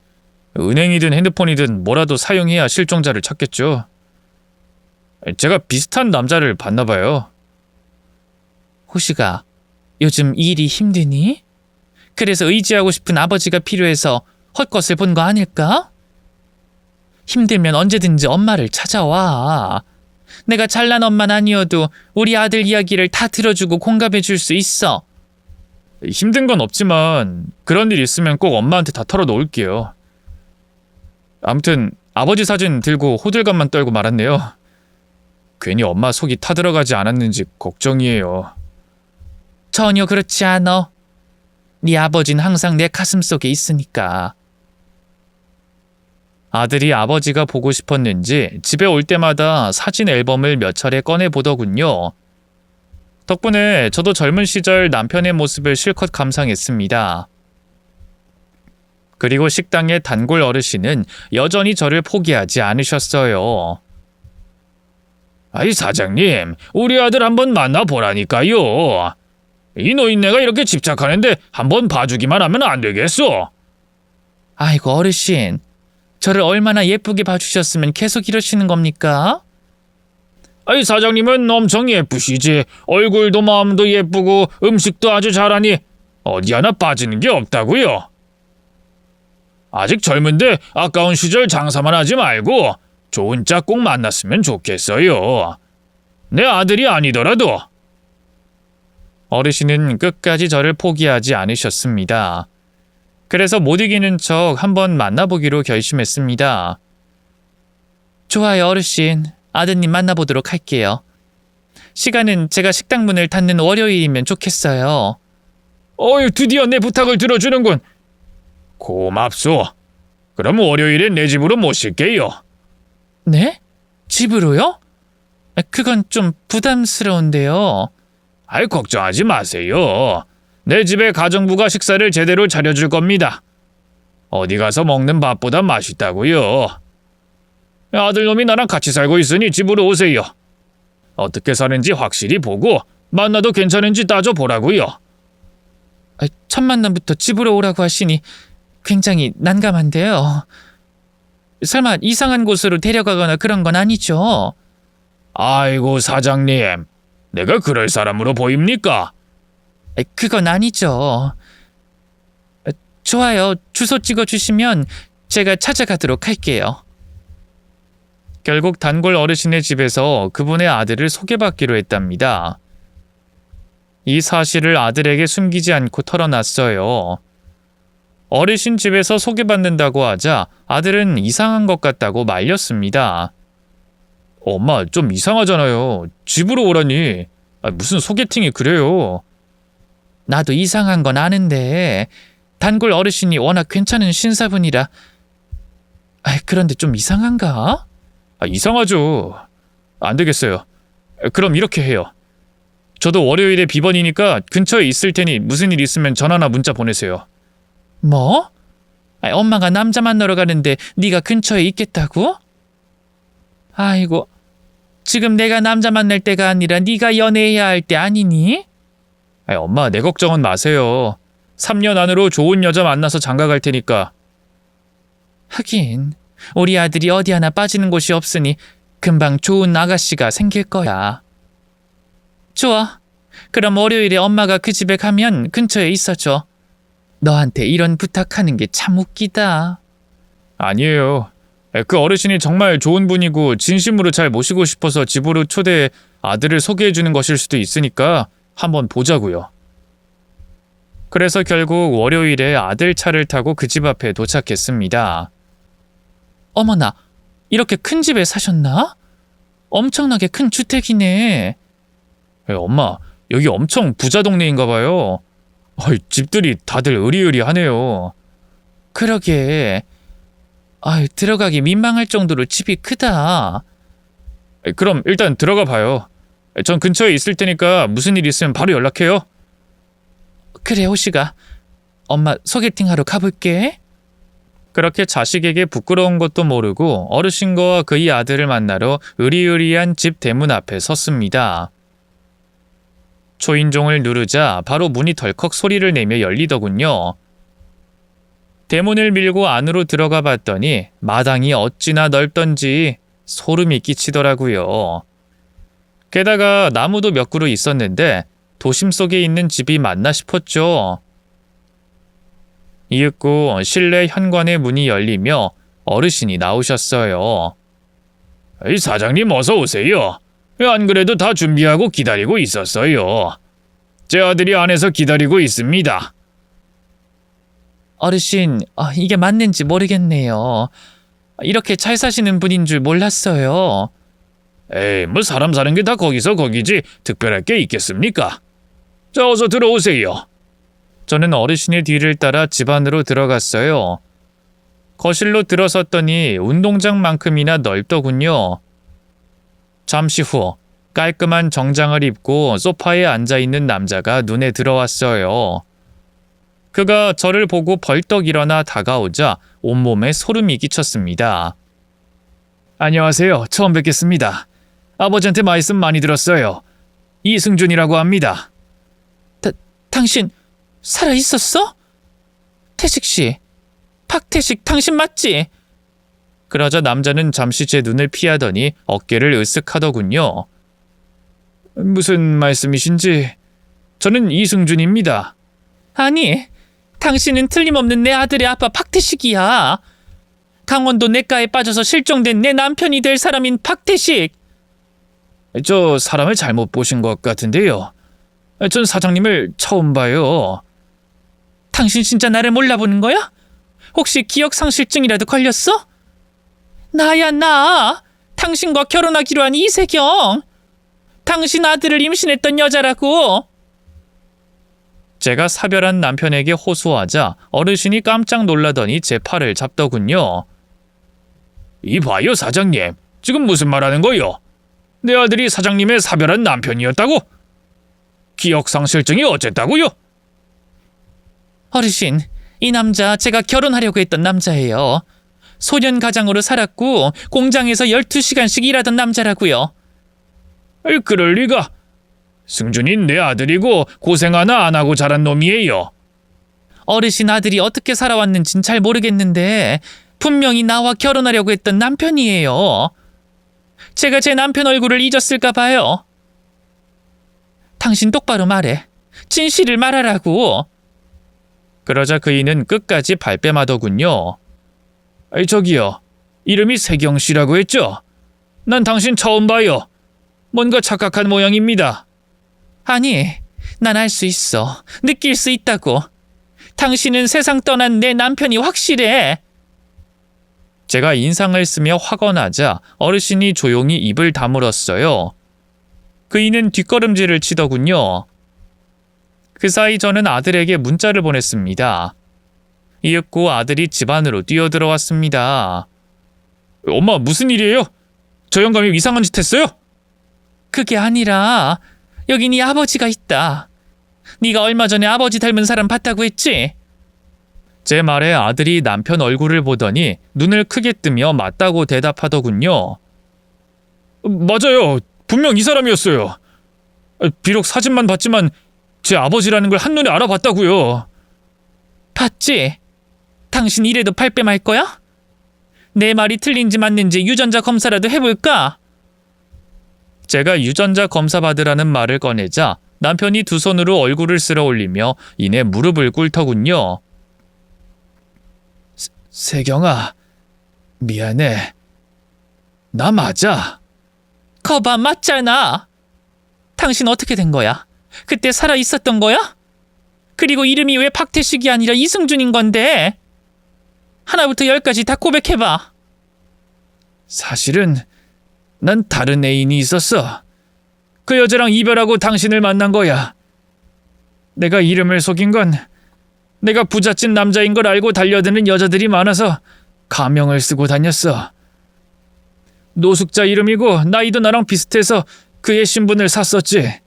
은행이든 핸드폰이든 뭐라도 사용해야 실종자를 찾겠죠. 제가 비슷한 남자를 봤나 봐요. 호시가, 요즘 일이 힘드니? 그래서 의지하고 싶은 아버지가 필요해서 헛것을 본 거 아닐까? 힘들면 언제든지 엄마를 찾아와. 내가 잘난 엄마는 아니어도 우리 아들 이야기를 다 들어주고 공감해 줄 수 있어. 힘든 건 없지만 그런 일 있으면 꼭 엄마한테 다 털어놓을게요. 아무튼 아버지 사진 들고 호들갑만 떨고 말았네요. 괜히 엄마 속이 타들어가지 않았는지 걱정이에요. 전혀 그렇지 않아. 네 아버지는 항상 내 가슴속에 있으니까. 아들이 아버지가 보고 싶었는지 집에 올 때마다 사진 앨범을 몇 차례 꺼내보더군요. 덕분에 저도 젊은 시절 남편의 모습을 실컷 감상했습니다. 그리고 식당의 단골 어르신은 여전히 저를 포기하지 않으셨어요. 아이 사장님, 우리 아들 한번 만나보라니까요. 이 노인네가 이렇게 집착하는데 한번 봐주기만 하면 안 되겠어? 아이고 어르신, 저를 얼마나 예쁘게 봐주셨으면 계속 이러시는 겁니까? 아이 사장님은 엄청 예쁘시지. 얼굴도 마음도 예쁘고 음식도 아주 잘하니 어디 하나 빠지는 게 없다고요. 아직 젊은데 아까운 시절 장사만 하지 말고 좋은 짝 꼭 만났으면 좋겠어요. 내 아들이 아니더라도. 어르신은 끝까지 저를 포기하지 않으셨습니다. 그래서 못 이기는 척 한번 만나보기로 결심했습니다. 좋아요, 어르신. 아드님 만나보도록 할게요. 시간은 제가 식당 문을 닫는 월요일이면 좋겠어요. 어휴, 드디어 내 부탁을 들어주는군. 고맙소. 그럼 월요일엔 내 집으로 모실게요. 네? 집으로요? 그건 좀 부담스러운데요. 아이, 걱정하지 마세요. 내 집에 가정부가 식사를 제대로 차려줄 겁니다. 어디 가서 먹는 밥보다 맛있다고요. 아들놈이 나랑 같이 살고 있으니 집으로 오세요. 어떻게 사는지 확실히 보고 만나도 괜찮은지 따져보라고요. 첫 만남부터 집으로 오라고 하시니 굉장히 난감한데요. 설마 이상한 곳으로 데려가거나 그런 건 아니죠? 아이고, 사장님. 내가 그럴 사람으로 보입니까? 그건 아니죠. 좋아요. 주소 찍어주시면 제가 찾아가도록 할게요. 결국 단골 어르신의 집에서 그분의 아들을 소개받기로 했답니다. 이 사실을 아들에게 숨기지 않고 털어놨어요. 어르신 집에서 소개받는다고 하자 아들은 이상한 것 같다고 말렸습니다. 엄마, 좀 이상하잖아요. 집으로 오라니. 무슨 소개팅이 그래요. 나도 이상한 건 아는데 단골 어르신이 워낙 괜찮은 신사분이라. 그런데 좀 이상한가? 이상하죠. 안 되겠어요. 그럼 이렇게 해요. 저도 월요일에 비번이니까 근처에 있을 테니 무슨 일 있으면 전화나 문자 보내세요. 뭐? 엄마가 남자 만나러 가는데 네가 근처에 있겠다고? 아이고, 지금 내가 남자 만날 때가 아니라 네가 연애해야 할 때 아니니? 엄마, 내 걱정은 마세요. 3년 안으로 좋은 여자 만나서 장가 갈 테니까. 하긴 우리 아들이 어디 하나 빠지는 곳이 없으니 금방 좋은 아가씨가 생길 거야. 좋아. 그럼 월요일에 엄마가 그 집에 가면 근처에 있어줘. 너한테 이런 부탁하는 게 참 웃기다. 아니에요. 그 어르신이 정말 좋은 분이고 진심으로 잘 모시고 싶어서 집으로 초대해 아들을 소개해 주는 것일 수도 있으니까 한번 보자고요. 그래서 결국 월요일에 아들 차를 타고 그 집 앞에 도착했습니다. 어머나, 이렇게 큰 집에 사셨나? 엄청나게 큰 주택이네. 엄마, 여기 엄청 부자 동네인가 봐요. 집들이 다들 으리으리하네요. 그러게. 들어가기 민망할 정도로 집이 크다. 그럼 일단 들어가 봐요. 전 근처에 있을 테니까 무슨 일 있으면 바로 연락해요. 그래, 호시가. 엄마 소개팅하러 가볼게. 그렇게 자식에게 부끄러운 것도 모르고 어르신과 그의 아들을 만나러 으리으리한 집 대문 앞에 섰습니다. 초인종을 누르자 바로 문이 덜컥 소리를 내며 열리더군요. 대문을 밀고 안으로 들어가 봤더니 마당이 어찌나 넓던지 소름이 끼치더라고요. 게다가 나무도 몇 그루 있었는데 도심 속에 있는 집이 맞나 싶었죠. 이윽고 실내 현관의 문이 열리며 어르신이 나오셨어요. 사장님, 어서 오세요. 안 그래도 다 준비하고 기다리고 있었어요. 제 아들이 안에서 기다리고 있습니다. 어르신, 이게 맞는지 모르겠네요. 이렇게 잘 사시는 분인 줄 몰랐어요. 에이, 뭐 사람 사는 게 다 거기서 거기지 특별할 게 있겠습니까? 자, 어서 들어오세요. 저는 어르신의 뒤를 따라 집 안으로 들어갔어요. 거실로 들어섰더니 운동장만큼이나 넓더군요. 잠시 후 깔끔한 정장을 입고 소파에 앉아있는 남자가 눈에 들어왔어요. 그가 저를 보고 벌떡 일어나 다가오자 온몸에 소름이 끼쳤습니다. 안녕하세요. 처음 뵙겠습니다. 아버지한테 말씀 많이 들었어요. 이승준이라고 합니다. 당신 살아있었어? 태식씨, 박태식 당신 맞지? 그러자 남자는 잠시 제 눈을 피하더니 어깨를 으쓱하더군요. 무슨 말씀이신지. 저는 이승준입니다. 아니, 당신은 틀림없는 내 아들의 아빠 박태식이야. 강원도 내과에 빠져서 실종된 내 남편이 될 사람인 박태식. 저 사람을 잘못 보신 것 같은데요. 전 사장님을 처음 봐요. 당신 진짜 나를 몰라보는 거야? 혹시 기억상실증이라도 걸렸어? 나야 나. 당신과 결혼하기로 한 이세경. 당신 아들을 임신했던 여자라고. 제가 사별한 남편에게 호소하자 어르신이 깜짝 놀라더니 제 팔을 잡더군요. 이봐요 사장님, 지금 무슨 말하는 거요? 내 아들이 사장님의 사별한 남편이었다고? 기억상실증이 어쨌다고요? 어르신, 이 남자 제가 결혼하려고 했던 남자예요. 소년 가장으로 살았고 공장에서 12시간씩 일하던 남자라고요. 그럴 리가. 승준인 내 아들이고 고생 하나 안 하고 자란 놈이에요. 어르신 아들이 어떻게 살아왔는진 잘 모르겠는데 분명히 나와 결혼하려고 했던 남편이에요. 제가 제 남편 얼굴을 잊었을까 봐요. 당신 똑바로 말해. 진실을 말하라고. 그러자 그이는 끝까지 발뺌하더군요. 저기요, 이름이 세경 씨라고 했죠? 난 당신 처음 봐요. 뭔가 착각한 모양입니다. 아니, 난 알 수 있어. 느낄 수 있다고. 당신은 세상 떠난 내 남편이 확실해. 제가 인상을 쓰며 화가 나자 어르신이 조용히 입을 다물었어요. 그이는 뒷걸음질을 치더군요. 그 사이 저는 아들에게 문자를 보냈습니다. 이윽고 아들이 집 안으로 뛰어들어왔습니다. 엄마, 무슨 일이에요? 저 영감이 이상한 짓 했어요? 그게 아니라 여기 네 아버지가 있다. 네가 얼마 전에 아버지 닮은 사람 봤다고 했지? 제 말에 아들이 남편 얼굴을 보더니 눈을 크게 뜨며 맞다고 대답하더군요. 맞아요. 분명 이 사람이었어요. 비록 사진만 봤지만 제 아버지라는 걸 한눈에 알아봤다고요. 봤지? 당신 이래도 발뺌할 거야? 내 말이 틀린지 맞는지 유전자 검사라도 해볼까? 제가 유전자 검사 받으라는 말을 꺼내자 남편이 두 손으로 얼굴을 쓸어 올리며 이내 무릎을 꿇더군요. 세경아, 미안해. 나 맞아. 거봐, 맞잖아. 당신 어떻게 된 거야? 그때 살아 있었던 거야? 그리고 이름이 왜 박태식이 아니라 이승준인 건데? 하나부터 10까지 다 고백해봐. 사실은 난 다른 애인이 있었어. 그 여자랑 이별하고 당신을 만난 거야. 내가 이름을 속인 건 내가 부잣집 남자인 걸 알고 달려드는 여자들이 많아서 가명을 쓰고 다녔어. 노숙자 이름이고 나이도 나랑 비슷해서 그의 신분을 샀었지.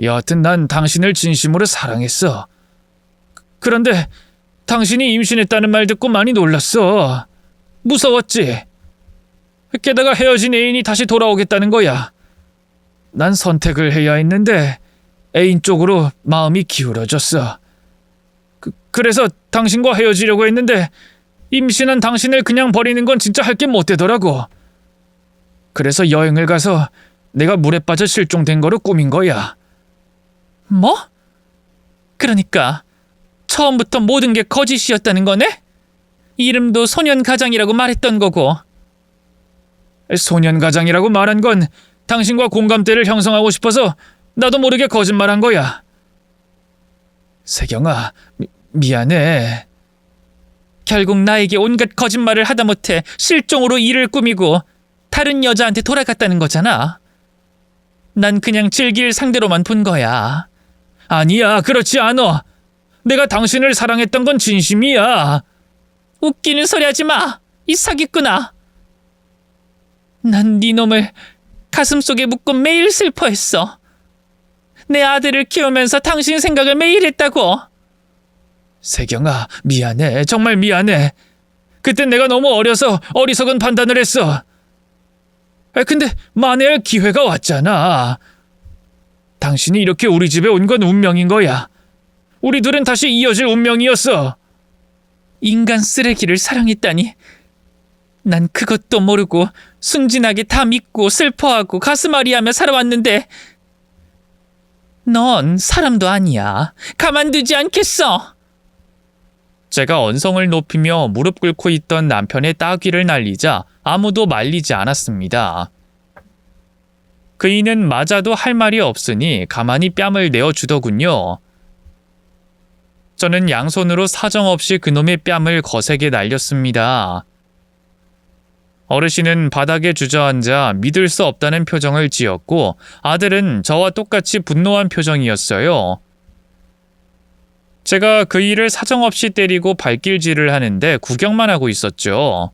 여하튼 난 당신을 진심으로 사랑했어. 그런데 당신이 임신했다는 말 듣고 많이 놀랐어. 무서웠지. 게다가 헤어진 애인이 다시 돌아오겠다는 거야. 난 선택을 해야 했는데 애인 쪽으로 마음이 기울어졌어. 그래서 당신과 헤어지려고 했는데 임신한 당신을 그냥 버리는 건 진짜 할 게 못 되더라고. 그래서 여행을 가서 내가 물에 빠져 실종된 거로 꾸민 거야. 뭐? 그러니까 처음부터 모든 게 거짓이었다는 거네? 이름도 소년가장이라고 말했던 거고. 소년가장이라고 말한 건 당신과 공감대를 형성하고 싶어서 나도 모르게 거짓말한 거야. 세경아, 미안해. 결국 나에게 온갖 거짓말을 하다못해 실종으로 일을 꾸미고 다른 여자한테 돌아갔다는 거잖아. 난 그냥 즐길 상대로만 본 거야. 아니야, 그렇지 않아. 내가 당신을 사랑했던 건 진심이야. 웃기는 소리 하지 마, 이 사기꾼아. 난 네 놈을 가슴속에 묻고 매일 슬퍼했어. 내 아들을 키우면서 당신 생각을 매일 했다고. 세경아, 미안해. 정말 미안해. 그땐 내가 너무 어려서 어리석은 판단을 했어. 근데 만회할 기회가 왔잖아. 당신이 이렇게 우리 집에 온 건 운명인 거야. 우리 둘은 다시 이어질 운명이었어. 인간 쓰레기를 사랑했다니. 난 그것도 모르고 순진하게 다 믿고 슬퍼하고 가슴앓이하며 살아왔는데 넌 사람도 아니야. 가만두지 않겠어. 제가 언성을 높이며 무릎 꿇고 있던 남편의 따귀를 날리자 아무도 말리지 않았습니다. 그이는 맞아도 할 말이 없으니 가만히 뺨을 내어주더군요. 저는 양손으로 사정없이 그놈의 뺨을 거세게 날렸습니다. 어르신은 바닥에 주저앉아 믿을 수 없다는 표정을 지었고 아들은 저와 똑같이 분노한 표정이었어요. 제가 그이를 사정없이 때리고 발길질을 하는데 구경만 하고 있었죠.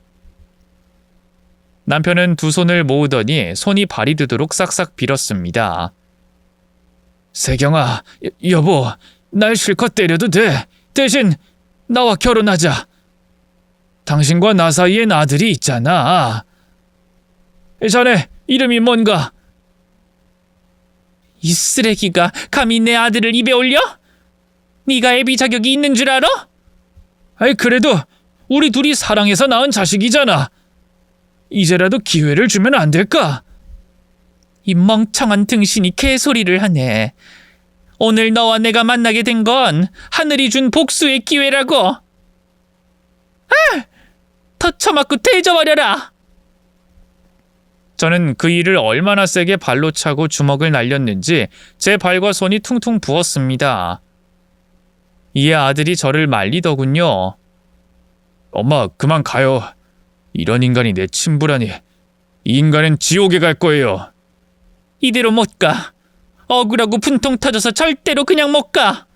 남편은 두 손을 모으더니 손이 발이 되도록 싹싹 빌었습니다. 세경아, 여보, 날 실컷 때려도 돼. 대신 나와 결혼하자. 당신과 나 사이엔 아들이 있잖아. 자네 이름이 뭔가? 이 쓰레기가 감히 내 아들을 입에 올려? 네가 애비 자격이 있는 줄 알아? 아이 그래도 우리 둘이 사랑해서 낳은 자식이잖아. 이제라도 기회를 주면 안 될까? 이 멍청한 등신이 개소리를 하네. 오늘 너와 내가 만나게 된 건 하늘이 준 복수의 기회라고. 아! 더 쳐맞고 태져버려라. 저는 그 일을 얼마나 세게 발로 차고 주먹을 날렸는지 제 발과 손이 퉁퉁 부었습니다. 이에 아들이 저를 말리더군요. 엄마 그만 가요. 이런 인간이 내 친부라니. 이 인간은 지옥에 갈 거예요. 이대로 못 가. 억울하고 분통 터져서 절대로 그냥 못 가.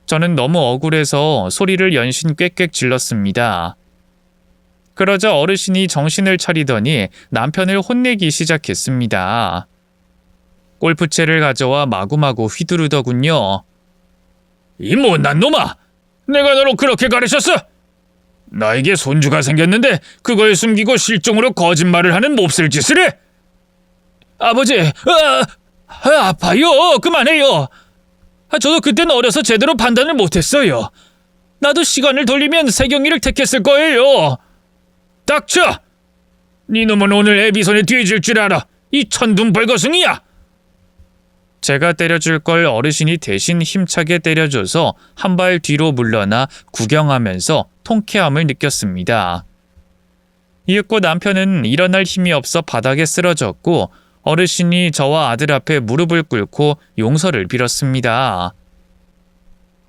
저는 너무 억울해서 소리를 연신 꽥꽥 질렀습니다. 그러자 어르신이 정신을 차리더니 남편을 혼내기 시작했습니다. 골프채를 가져와 마구마구 휘두르더군요. 이 못난 놈아! 내가 너로 그렇게 가르쳤어? 나에게 손주가 생겼는데 그걸 숨기고 실종으로 거짓말을 하는 몹쓸 짓을 해? 아버지, 아파요. 그만해요. 저도 그땐 어려서 제대로 판단을 못했어요. 나도 시간을 돌리면 세경이를 택했을 거예요. 닥쳐! 네 놈은 오늘 애비 손에 뒤질 줄 알아. 이 천둥 벌거숭이야. 제가 때려줄 걸 어르신이 대신 힘차게 때려줘서 한 발 뒤로 물러나 구경하면서 통쾌함을 느꼈습니다. 이윽고 남편은 일어날 힘이 없어 바닥에 쓰러졌고 어르신이 저와 아들 앞에 무릎을 꿇고 용서를 빌었습니다.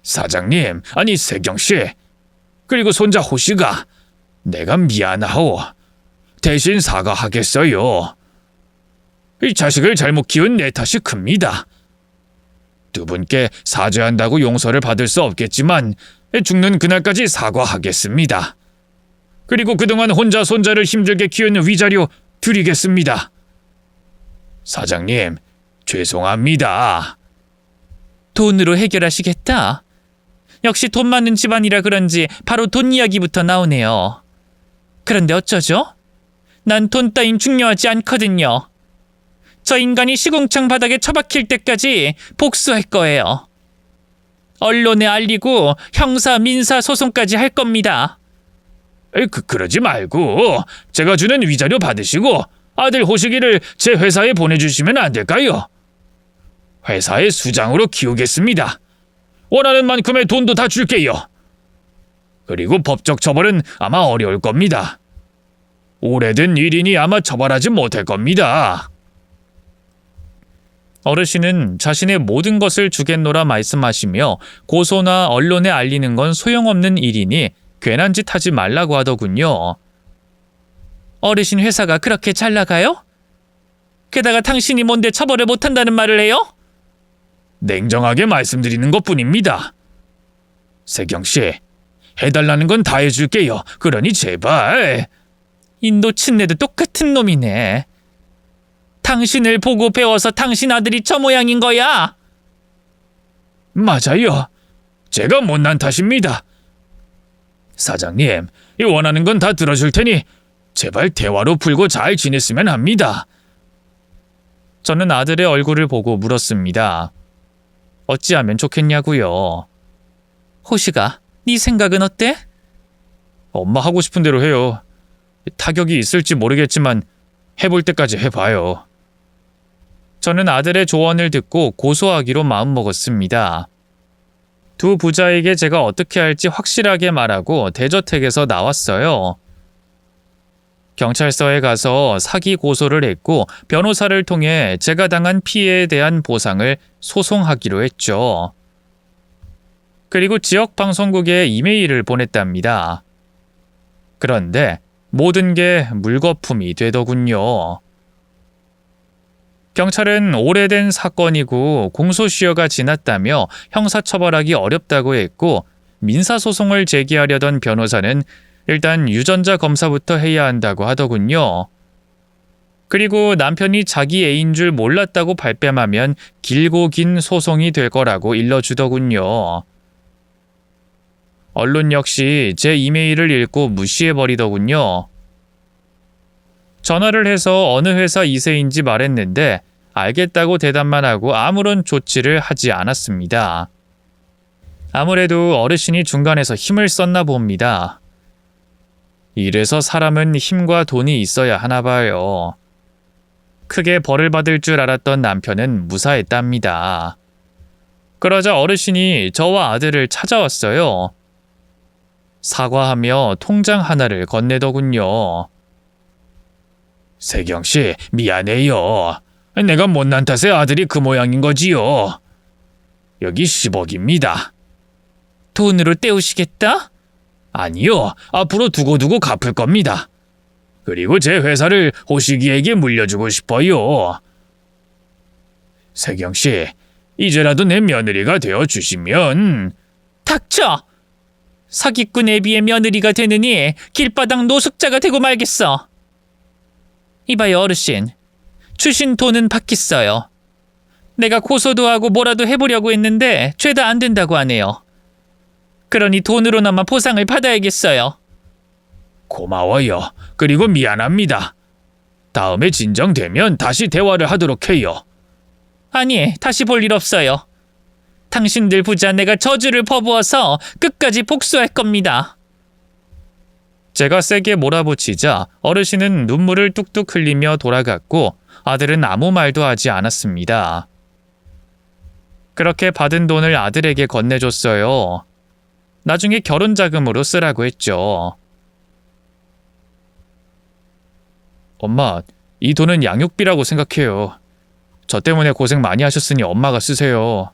사장님, 아니 세경씨, 그리고 손자 호씨가 내가 미안하오. 대신 사과하겠어요. 이 자식을 잘못 키운 내 탓이 큽니다. 두 분께 사죄한다고 용서를 받을 수 없겠지만 죽는 그날까지 사과하겠습니다. 그리고 그동안 혼자 손자를 힘들게 키운 위자료 드리겠습니다. 사장님, 죄송합니다. 돈으로 해결하시겠다. 역시 돈 많은 집안이라 그런지 바로 돈 이야기부터 나오네요. 그런데 어쩌죠? 난 돈 따윈 중요하지 않거든요. 저 인간이 시궁창 바닥에 처박힐 때까지 복수할 거예요. 언론에 알리고 형사, 민사 소송까지 할 겁니다. 그러지 말고 제가 주는 위자료 받으시고 아들 호식이를 제 회사에 보내주시면 안 될까요? 회사의 수장으로 키우겠습니다. 원하는 만큼의 돈도 다 줄게요. 그리고 법적 처벌은 아마 어려울 겁니다. 오래된 일이니 아마 처벌하지 못할 겁니다. 어르신은 자신의 모든 것을 주겠노라 말씀하시며 고소나 언론에 알리는 건 소용없는 일이니 괜한 짓 하지 말라고 하더군요. 어르신 회사가 그렇게 잘 나가요? 게다가 당신이 뭔데 처벌을 못한다는 말을 해요? 냉정하게 말씀드리는 것뿐입니다. 세경씨, 해달라는 건 다 해줄게요. 그러니 제발. 인도 친내도 똑같은 놈이네. 당신을 보고 배워서 당신 아들이 저 모양인 거야. 맞아요. 제가 못난 탓입니다. 사장님, 원하는 건 다 들어줄 테니 제발 대화로 풀고 잘 지냈으면 합니다. 저는 아들의 얼굴을 보고 물었습니다. 어찌하면 좋겠냐고요. 호시가, 네 생각은 어때? 엄마 하고 싶은 대로 해요. 타격이 있을지 모르겠지만 해볼 때까지 해봐요. 저는 아들의 조언을 듣고 고소하기로 마음먹었습니다. 두 부자에게 제가 어떻게 할지 확실하게 말하고 대저택에서 나왔어요. 경찰서에 가서 사기 고소를 했고 변호사를 통해 제가 당한 피해에 대한 보상을 소송하기로 했죠. 그리고 지역 방송국에 이메일을 보냈답니다. 그런데 모든 게 물거품이 되더군요. 경찰은 오래된 사건이고 공소시효가 지났다며 형사처벌하기 어렵다고 했고 민사소송을 제기하려던 변호사는 일단 유전자 검사부터 해야 한다고 하더군요. 그리고 남편이 자기 애인 줄 몰랐다고 발뺌하면 길고 긴 소송이 될 거라고 일러주더군요. 언론 역시 제 이메일을 읽고 무시해버리더군요. 전화를 해서 어느 회사 이세인지 말했는데 알겠다고 대답만 하고 아무런 조치를 하지 않았습니다. 아무래도 어르신이 중간에서 힘을 썼나 봅니다. 이래서 사람은 힘과 돈이 있어야 하나 봐요. 크게 벌을 받을 줄 알았던 남편은 무사했답니다. 그러자 어르신이 저와 아들을 찾아왔어요. 사과하며 통장 하나를 건네더군요. 세경씨, 미안해요. 내가 못난 탓에 아들이 그 모양인 거지요. 여기 10억입니다. 돈으로 때우시겠다? 아니요, 앞으로 두고두고 갚을 겁니다. 그리고 제 회사를 호식이에게 물려주고 싶어요. 세경씨, 이제라도 내 며느리가 되어주시면... 닥쳐! 사기꾼 애비의 며느리가 되느니 길바닥 노숙자가 되고 말겠어. 이봐요 어르신, 주신 돈은 받겠어요. 내가 고소도 하고 뭐라도 해보려고 했는데 죄다 안 된다고 하네요. 그러니 돈으로나마 보상을 받아야겠어요. 고마워요. 그리고 미안합니다. 다음에 진정되면 다시 대화를 하도록 해요. 아니, 다시 볼 일 없어요. 당신들 부자 내가 저주를 퍼부어서 끝까지 복수할 겁니다. 제가 세게 몰아붙이자 어르신은 눈물을 뚝뚝 흘리며 돌아갔고 아들은 아무 말도 하지 않았습니다. 그렇게 받은 돈을 아들에게 건네줬어요. 나중에 결혼 자금으로 쓰라고 했죠. 엄마, 이 돈은 양육비라고 생각해요. 저 때문에 고생 많이 하셨으니 엄마가 쓰세요.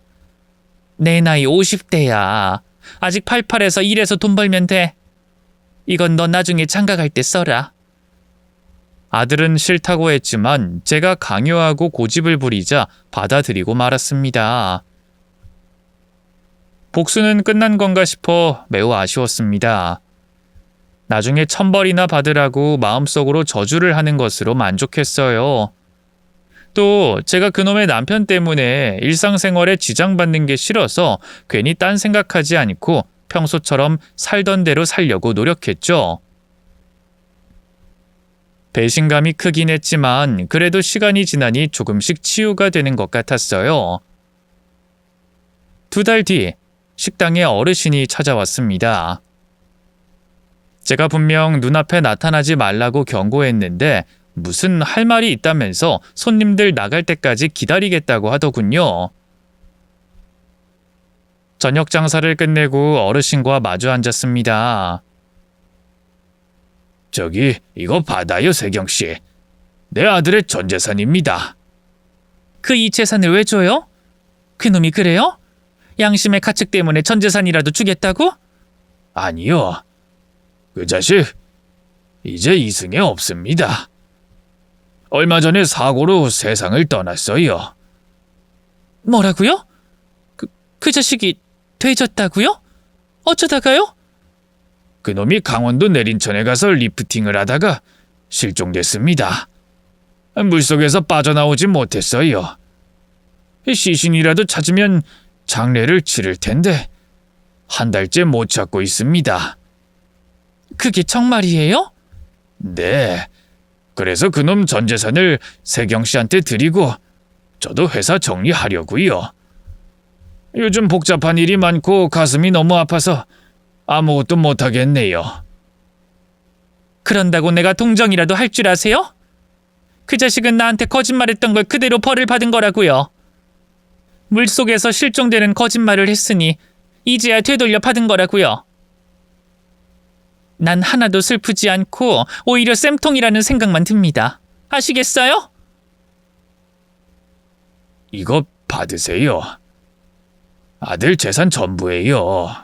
내 나이 50대야. 아직 88에서 일해서 돈 벌면 돼. 이건 너 나중에 장가갈 때 써라. 아들은 싫다고 했지만 제가 강요하고 고집을 부리자 받아들이고 말았습니다. 복수는 끝난 건가 싶어 매우 아쉬웠습니다. 나중에 천벌이나 받으라고 마음속으로 저주를 하는 것으로 만족했어요. 또 제가 그놈의 남편 때문에 일상생활에 지장받는 게 싫어서 괜히 딴 생각하지 않고 평소처럼 살던 대로 살려고 노력했죠. 배신감이 크긴 했지만 그래도 시간이 지나니 조금씩 치유가 되는 것 같았어요. 2달 뒤 식당에 어르신이 찾아왔습니다. 제가 분명 눈앞에 나타나지 말라고 경고했는데 무슨 할 말이 있다면서 손님들 나갈 때까지 기다리겠다고 하더군요. 저녁 장사를 끝내고 어르신과 마주 앉았습니다. 저기 이거 받아요, 세경씨. 내 아들의 전 재산입니다. 그 이 재산을 왜 줘요? 그놈이 그래요? 양심의 가책 때문에 전 재산이라도 주겠다고? 아니요. 그 자식 이제 이승에 없습니다. 얼마 전에 사고로 세상을 떠났어요. 뭐라고요? 그 자식이 되졌다고요? 어쩌다가요? 그놈이 강원도 내린천에 가서 리프팅을 하다가 실종됐습니다. 물속에서 빠져나오지 못했어요. 시신이라도 찾으면 장례를 치를 텐데 한 달째 못 찾고 있습니다. 그게 정말이에요? 네. 그래서 그놈 전 재산을 세경 씨한테 드리고 저도 회사 정리하려고요. 요즘 복잡한 일이 많고 가슴이 너무 아파서 아무것도 못하겠네요. 그런다고 내가 동정이라도 할 줄 아세요? 그 자식은 나한테 거짓말했던 걸 그대로 벌을 받은 거라고요. 물속에서 실종되는 거짓말을 했으니 이제야 되돌려 받은 거라고요. 난 하나도 슬프지 않고 오히려 쌤통이라는 생각만 듭니다. 아시겠어요? 이거 받으세요. 아들 재산 전부예요.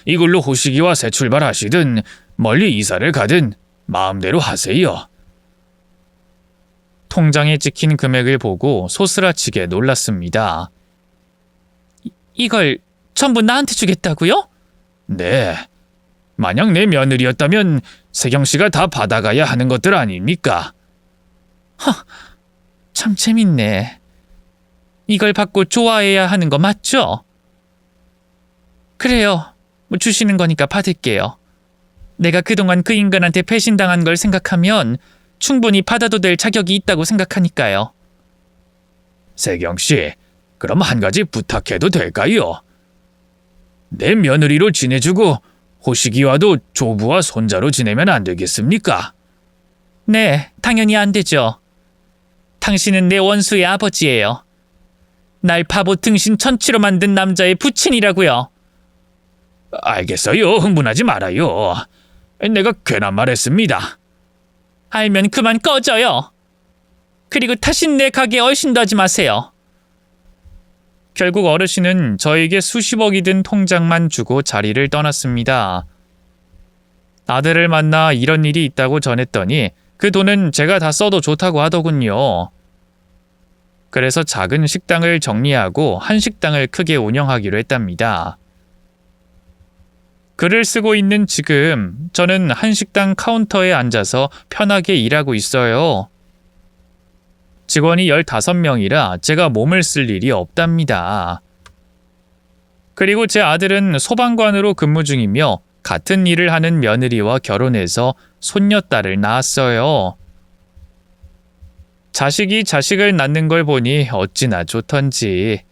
이걸로 호식이와 새 출발하시든 멀리 이사를 가든 마음대로 하세요. 통장에 찍힌 금액을 보고 소스라치게 놀랐습니다. 이걸 전부 나한테 주겠다고요? 네. 만약 내 며느리였다면 세경 씨가 다 받아가야 하는 것들 아닙니까? 참 재밌네. 이걸 받고 좋아해야 하는 거 맞죠? 그래요. 뭐 주시는 거니까 받을게요. 내가 그동안 그 인간한테 배신당한 걸 생각하면 충분히 받아도 될 자격이 있다고 생각하니까요. 세경 씨, 그럼 한 가지 부탁해도 될까요? 내 며느리로 지내주고 호식이와도 조부와 손자로 지내면 안 되겠습니까? 네, 당연히 안 되죠. 당신은 내 원수의 아버지예요. 날 바보 등신 천치로 만든 남자의 부친이라고요. 알겠어요. 흥분하지 말아요. 내가 괜한 말 했습니다. 알면 그만 꺼져요. 그리고 다신 내 가게에 얼씬도 하지 마세요. 결국 어르신은 저에게 수십억이 든 통장만 주고 자리를 떠났습니다. 아들을 만나 이런 일이 있다고 전했더니 그 돈은 제가 다 써도 좋다고 하더군요. 그래서 작은 식당을 정리하고 한식당을 크게 운영하기로 했답니다. 글을 쓰고 있는 지금 저는 한식당 카운터에 앉아서 편하게 일하고 있어요. 직원이 15명이라 제가 몸을 쓸 일이 없답니다. 그리고 제 아들은 소방관으로 근무 중이며 같은 일을 하는 며느리와 결혼해서 손녀딸을 낳았어요. 자식이 자식을 낳는 걸 보니 어찌나 좋던지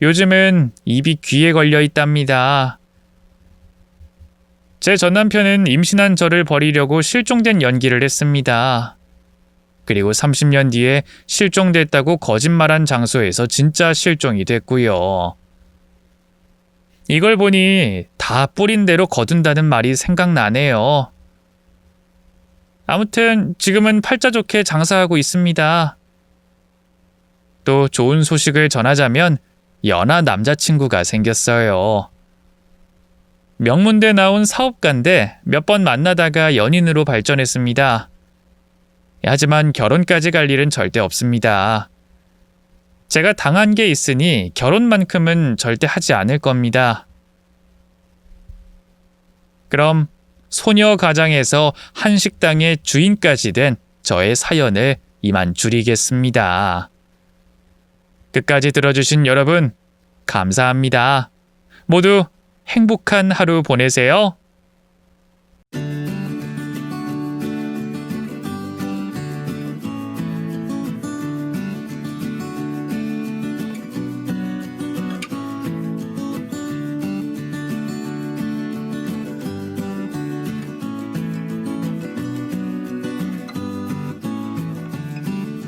요즘은 입이 귀에 걸려 있답니다. 제 전남편은 임신한 저를 버리려고 실종된 연기를 했습니다. 그리고 30년 뒤에 실종됐다고 거짓말한 장소에서 진짜 실종이 됐고요. 이걸 보니 다 뿌린 대로 거둔다는 말이 생각나네요. 아무튼 지금은 팔자 좋게 장사하고 있습니다. 또 좋은 소식을 전하자면 연하 남자친구가 생겼어요. 명문대 나온 사업가인데 몇 번 만나다가 연인으로 발전했습니다. 하지만 결혼까지 갈 일은 절대 없습니다. 제가 당한 게 있으니 결혼만큼은 절대 하지 않을 겁니다. 그럼 소녀 가장에서 한식당의 주인까지 된 저의 사연을 이만 줄이겠습니다. 끝까지 들어주신 여러분, 감사합니다. 모두 행복한 하루 보내세요.